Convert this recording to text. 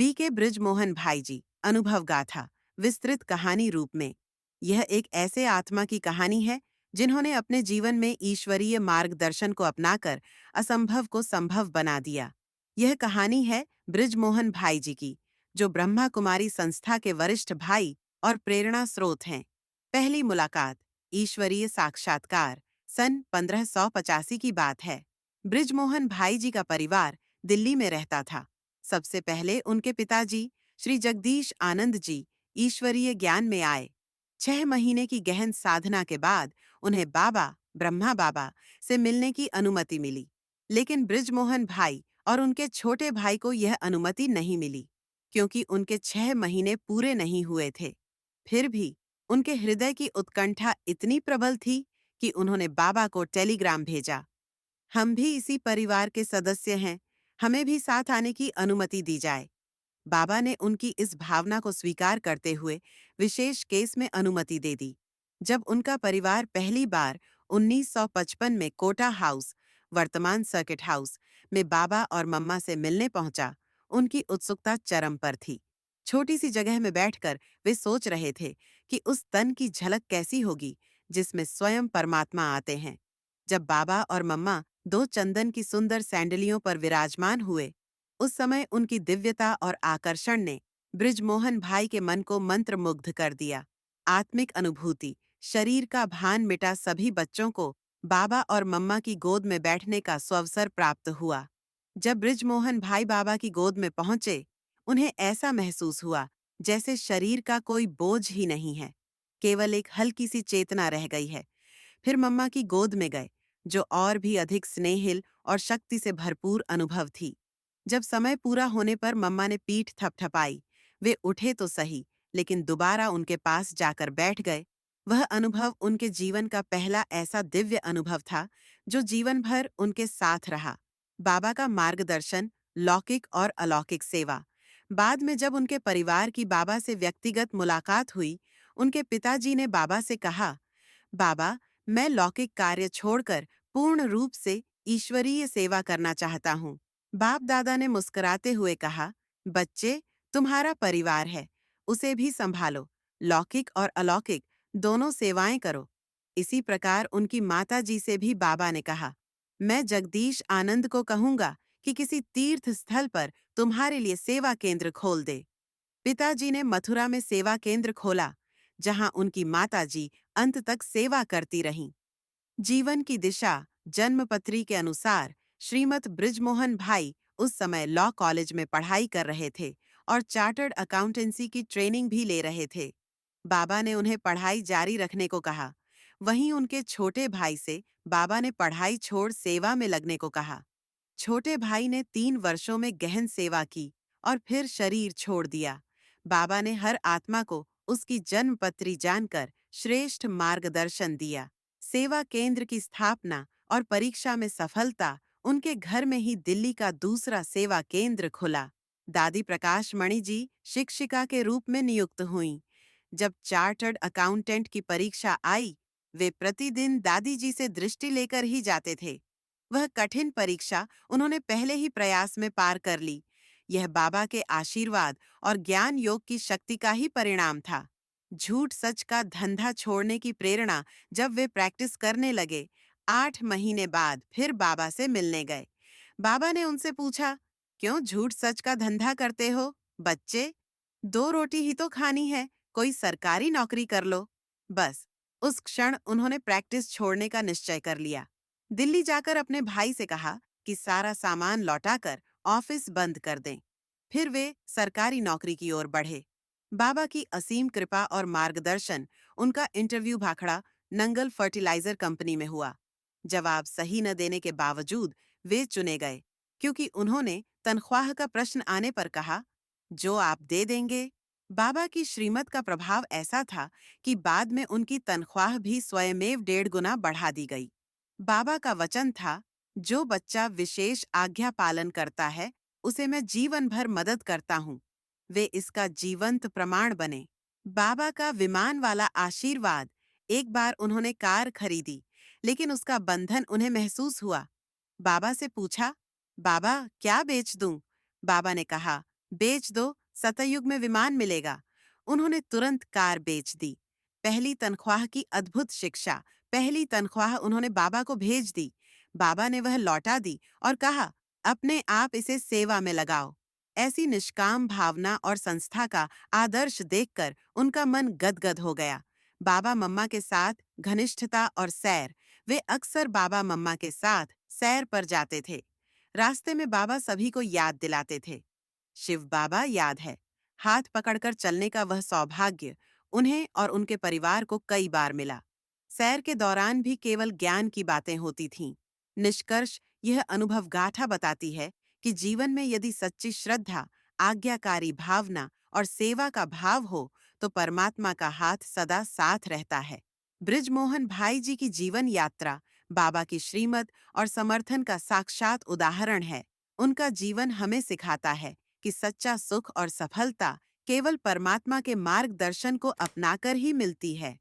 BK Brijmohan भाई जी अनुभव गाथा विस्तृत कहानी रूप में। यह एक ऐसे आत्मा की कहानी है जिन्होंने अपने जीवन में ईश्वरीय मार्गदर्शन को अपनाकर असंभव को संभव बना दिया। यह कहानी है बृजमोहन भाई जी की, जो ब्रह्मा कुमारी संस्था के वरिष्ठ भाई और प्रेरणा स्रोत हैं। पहली मुलाकात, ईश्वरीय साक्षात्कार, सन 1585 की बात है। बृजमोहन भाई जी का परिवार दिल्ली में रहता था। सबसे पहले उनके पिताजी श्री जगदीश आनंद जी ईश्वरीय ज्ञान में आए। 6 महीने की गहन साधना के बाद उन्हें बाबा, ब्रह्मा बाबा से मिलने की अनुमति मिली। लेकिन बृजमोहन भाई और उनके छोटे भाई को यह अनुमति नहीं मिली, क्योंकि उनके 6 महीने पूरे नहीं हुए थे। फिर भी उनके हृदय की उत्कंठा इतनी प्रबल थी कि उन्होंने बाबा को टेलीग्राम भेजा, हम भी इसी परिवार के सदस्य हैं, हमें भी साथ आने की अनुमति दी जाए। बाबा ने उनकी इस भावना को स्वीकार करते हुए विशेष केस में अनुमति दे दी। जब उनका परिवार पहली बार 1955 में कोटा हाउस, वर्तमान सर्किट हाउस, में बाबा और मम्मा से मिलने पहुंचा, उनकी उत्सुकता चरम पर थी। छोटी सी जगह में बैठकर वे सोच रहे थे कि उस तन की झलक कैसी होगी जिसमें स्वयं परमात्मा आते हैं। जब बाबा और मम्मा दो चंदन की सुंदर सैंडलियों पर विराजमान हुए, उस समय उनकी दिव्यता और आकर्षण ने बृजमोहन भाई के मन को मंत्रमुग्ध कर दिया। आत्मिक अनुभूति, शरीर का भान मिटा सभी बच्चों को बाबा और मम्मा की गोद में बैठने का सुअवसर प्राप्त हुआ। जब बृजमोहन भाई बाबा की गोद में पहुंचे, उन्हें ऐसा महसूस हुआ जैसे शरीर का कोई बोझ ही नहीं है, केवल एक हल्की सी चेतना रह गई है। फिर मम्मा की गोद में गए, जो और भी अधिक स्नेहिल और शक्ति से भरपूर अनुभव थी। जब समय पूरा होने पर मम्मा ने पीठ थपथपाई। वे उठे तो सही, लेकिन दोबारा उनके पास जाकर बैठ गए। वह अनुभव उनके जीवन का पहला ऐसा दिव्य अनुभव था जो जीवन भर उनके साथ रहा। बाबा का मार्गदर्शन, लौकिक और अलौकिक सेवा। बाद में जब उनके परिवार की बाबा से व्यक्तिगत मुलाकात हुई, उनके पिताजी ने बाबा से कहा, बाबा, मैं लौकिक कार्य छोड़कर पूर्ण रूप से ईश्वरीय सेवा करना चाहता हूँ। बाप दादा ने मुस्कुराते हुए कहा, बच्चे, तुम्हारा परिवार है, उसे भी संभालो, लौकिक और अलौकिक दोनों सेवाएं करो। इसी प्रकार उनकी माता जी से भी बाबा ने कहा, मैं जगदीश आनंद को कहूंगा कि किसी तीर्थ स्थल पर तुम्हारे लिए सेवा केंद्र खोल दे। पिताजी ने मथुरा में सेवा केंद्र खोला, जहां उनकी माताजी अंत तक सेवा करती रहीं। जीवन की दिशा, जन्मपत्री के अनुसार श्रीमत बृजमोहन भाई उस समय लॉ कॉलेज में पढ़ाई कर रहे थे और चार्टर्ड अकाउंटेंसी की ट्रेनिंग भी ले रहे थे। बाबा ने उन्हें पढ़ाई जारी रखने को कहा। वहीं उनके छोटे भाई से बाबा ने पढ़ाई छोड़ सेवा में लगने को कहा। छोटे भाई ने 3 वर्षों में गहन सेवा की और फिर शरीर छोड़ दिया। बाबा ने हर आत्मा को उसकी जन्मपत्री जानकर श्रेष्ठ मार्गदर्शन दिया। सेवा केंद्र की स्थापना और परीक्षा में सफलता, उनके घर में ही दिल्ली का दूसरा सेवा केंद्र खुला। दादी प्रकाश मणि जी शिक्षिका के रूप में नियुक्त हुईं। जब चार्टर्ड अकाउंटेंट की परीक्षा आई, वे प्रतिदिन दादी जी से दृष्टि लेकर ही जाते थे। वह कठिन परीक्षा उन्होंने पहले ही प्रयास में पार कर ली। यह बाबा के आशीर्वाद और ज्ञान योग की शक्ति का ही परिणाम था। झूठ सच का धंधा छोड़ने की प्रेरणा जब वे प्रैक्टिस करने लगे, 8 महीने बाद फिर बाबा से मिलने गए। बाबा ने उनसे पूछा, क्यों झूठ सच का धंधा करते हो बच्चे? 2 रोटी ही तो खानी है, कोई सरकारी नौकरी कर लो। बस उस क्षण उन्होंने प्रैक्टिस छोड़ने का निश्चय कर लिया। दिल्ली जाकर अपने भाई से कहा कि सारा सामान लौटाकर ऑफिस बंद कर दें। फिर वे सरकारी नौकरी की ओर बढ़े। बाबा की असीम कृपा और मार्गदर्शन, उनका interview Bhakra Nangal fertilizer company में हुआ। जवाब सही न देने के बावजूद वे चुने गए, क्योंकि उन्होंने तनख्वाह का प्रश्न आने पर कहा, जो आप दे देंगे। बाबा की श्रीमत का प्रभाव ऐसा था कि बाद में उनकी तनख्वाह भी स्वयमेव 1.5 गुना बढ़ा दी गई। बाबा का वचन था, जो बच्चा विशेष आज्ञा पालन करता है, उसे मैं जीवन भर मदद करता हूँ। वे इसका जीवंत प्रमाण बने। बाबा का विमान वाला आशीर्वाद। एक बार उन्होंने कार खरीदी, लेकिन उसका बंधन उन्हें महसूस हुआ। बाबा से पूछा, बाबा क्या बेच दूं? बाबा ने कहा, बेच दो, सतयुग में विमान मिलेगा। उन्होंने तुरंत कार बेच दी। पहली तनख्वाह की अद्भुत शिक्षा, पहली तनख्वाह उन्होंने बाबा को भेज दी। बाबा ने वह लौटा दी और कहा, अपने आप इसे सेवा में लगाओ। ऐसी निष्काम भावना और संस्था का आदर्श देखकर उनका मन गदगद हो गया। बाबा मम्मा के साथ घनिष्ठता और सैर, वे अक्सर बाबा मम्मा के साथ सैर पर जाते थे। रास्ते में बाबा सभी को याद दिलाते थे, शिव बाबा याद है। हाथ पकड़कर चलने का वह सौभाग्य उन्हें और उनके परिवार को कई बार मिला। सैर के दौरान भी केवल ज्ञान की बातें होती थीं। निष्कर्ष, यह अनुभव गाथा बताती है कि जीवन में यदि सच्ची श्रद्धा, आज्ञाकारी भावना और सेवा का भाव हो तो परमात्मा का हाथ सदा साथ रहता है। ब्रिजमोहन भाई जी की जीवन यात्रा बाबा की श्रीमत और समर्थन का साक्षात उदाहरण है। उनका जीवन हमें सिखाता है कि सच्चा सुख और सफलता केवल परमात्मा के मार्गदर्शन को अपनाकर ही मिलती है।